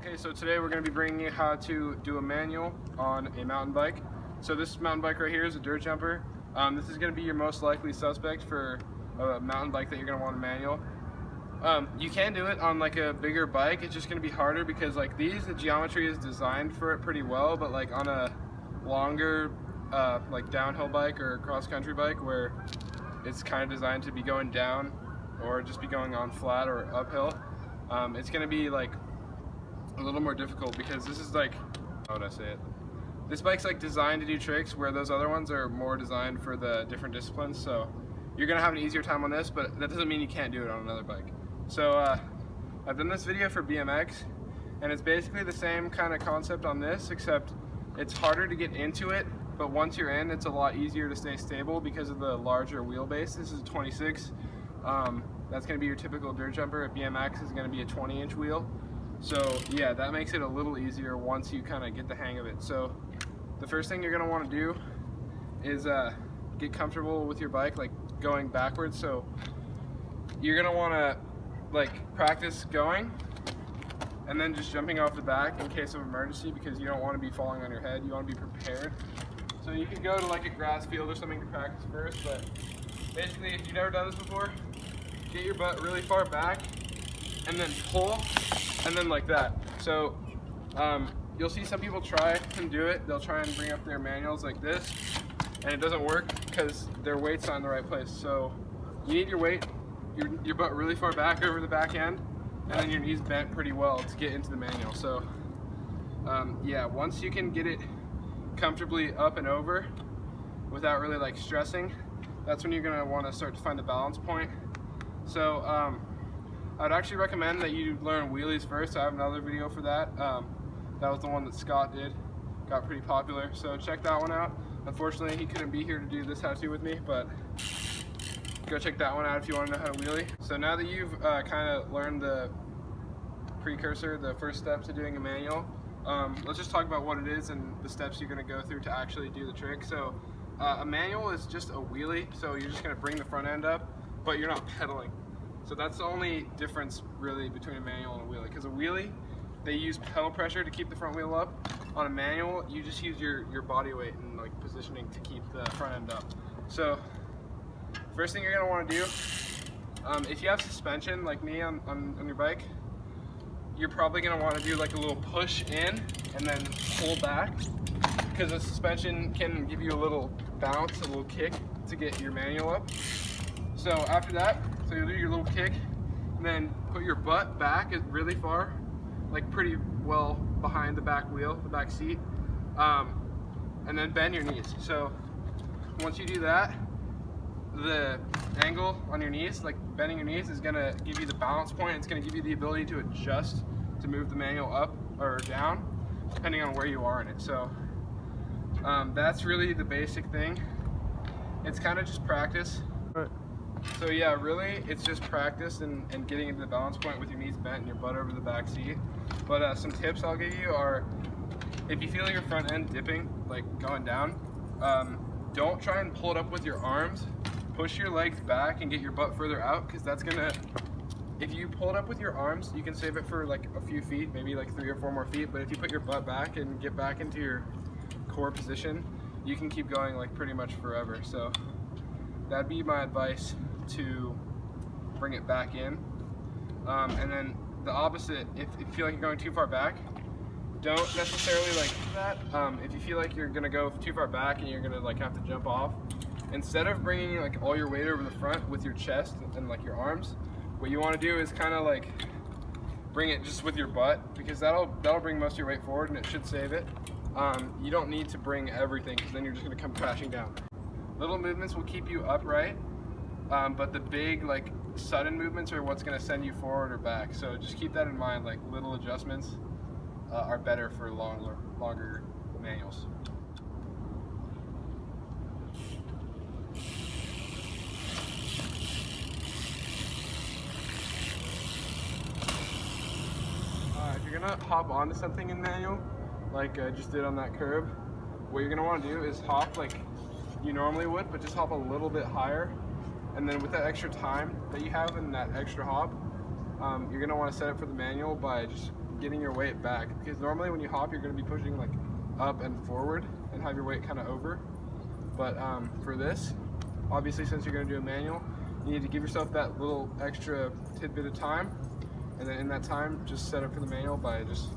Okay, so today we're going to be bringing you how to do a manual on a mountain bike. So this mountain bike right here is a dirt jumper. This is going to be your most likely suspect for a mountain bike that you're going to want a manual. You can do it on like a bigger bike. It's just going to be harder because like the geometry is designed for it pretty well, but like on a longer like downhill bike or cross-country bike where it's kind of designed to be going down or just be going on flat or uphill, it's going to be like a little more difficult because this is like, how would I say it? This bike's like designed to do tricks where those other ones are more designed for the different disciplines. So you're gonna have an easier time on this, but that doesn't mean you can't do it on another bike. So I've done this video for BMX, and it's basically the same kind of concept on this, except it's harder to get into it, but once you're in, it's a lot easier to stay stable because of the larger wheelbase. This is a 26. That's gonna be your typical dirt jumper. A BMX is gonna be a 20-inch wheel. So yeah, that makes it a little easier once you kind of get the hang of it. So the first thing you're going to want to do is get comfortable with your bike, like going backwards. So you're going to want to like practice going and then just jumping off the back in case of emergency, because you don't want to be falling on your head. You want to be prepared. So you could go to like a grass field or something to practice first, but basically if you've never done this before, get your butt really far back and then pull. And then like that. So you'll see some people try and do it. They'll try and bring up their manuals like this, and it doesn't work because their weight's not in the right place. So you need your weight, your butt really far back over the back end, and then your knees bent pretty well to get into the manual. So yeah, once you can get it comfortably up and over without really like stressing, that's when you're gonna want to start to find the balance point. So I'd actually recommend that you learn wheelies first. I have another video for that. That was the one that Scott did. Got pretty popular, so check that one out. Unfortunately, he couldn't be here to do this how-to with me, but go check that one out if you want to know how to wheelie. So now that you've kind of learned the precursor, the first steps to doing a manual, let's just talk about what it is and the steps you're going to go through to actually do the trick. So a manual is just a wheelie, so you're just going to bring the front end up, but you're not pedaling. So that's the only difference really between a manual and a wheelie. Because a wheelie, they use pedal pressure to keep the front wheel up. On a manual, you just use your body weight and like positioning to keep the front end up. So first thing you're gonna want to do, if you have suspension like me on your bike, you're probably gonna want to do like a little push in and then pull back, because the suspension can give you a little bounce, a little kick to get your manual up. So after that, so you'll do your little kick, and then put your butt back really far, like pretty well behind the back wheel, the back seat, and then bend your knees. So once you do that, the angle on your knees, like bending your knees, is gonna give you the balance point. It's gonna give you the ability to adjust to move the manual up or down, depending on where you are in it. So that's really the basic thing. It's kind of just practice. So yeah, really, it's just practice and getting into the balance point with your knees bent and your butt over the back seat. But some tips I'll give you are, if you feel your front end dipping, like going down, don't try and pull it up with your arms. Push your legs back and get your butt further out, because that's gonna, if you pull it up with your arms, you can save it for like a few feet, maybe like 3 or 4 more feet. But if you put your butt back and get back into your core position, you can keep going like pretty much forever. So that'd be my advice, to bring it back in. And then the opposite, if you feel like you're going too far back, don't necessarily like do that. If you feel like you're gonna go too far back and you're gonna like have to jump off, instead of bringing like all your weight over the front with your chest and like your arms, what you want to do is kind of like bring it just with your butt, because that'll bring most of your weight forward and it should save it. You don't need to bring everything, because then you're just gonna come crashing down. Little movements will keep you upright, but the big like sudden movements are what's going to send you forward or back. So just keep that in mind. Like little adjustments are better for longer manuals. If you're going to hop onto something in manual, like I just did on that curb, what you're going to want to do is hop like you normally would, but just hop a little bit higher. And then with that extra time that you have in that extra hop, you're going to want to set it for the manual by just getting your weight back, because normally when you hop you're going to be pushing like up and forward and have your weight kind of over, but for this, obviously since you're going to do a manual, you need to give yourself that little extra tidbit of time, and then in that time just set up for the manual by just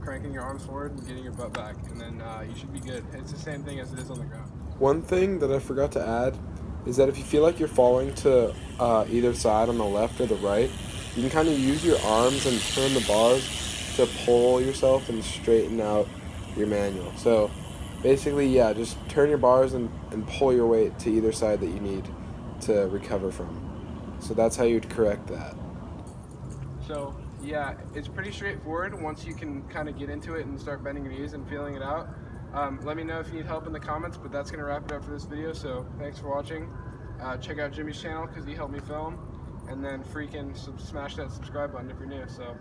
cranking your arms forward and getting your butt back, and then you should be good. It's the same thing as it is on the ground. One thing that I forgot to add is that if you feel like you're falling to either side on the left or the right, you can kind of use your arms and turn the bars to pull yourself and straighten out your manual. So basically, yeah, just turn your bars and pull your weight to either side that you need to recover from. So that's how you'd correct that. So yeah, it's pretty straightforward once you can kind of get into it and start bending your knees and feeling it out. Let me know if you need help in the comments, but that's going to wrap it up for this video, so thanks for watching. Check out Jimmy's channel because he helped me film, and then freaking smash that subscribe button if you're new. So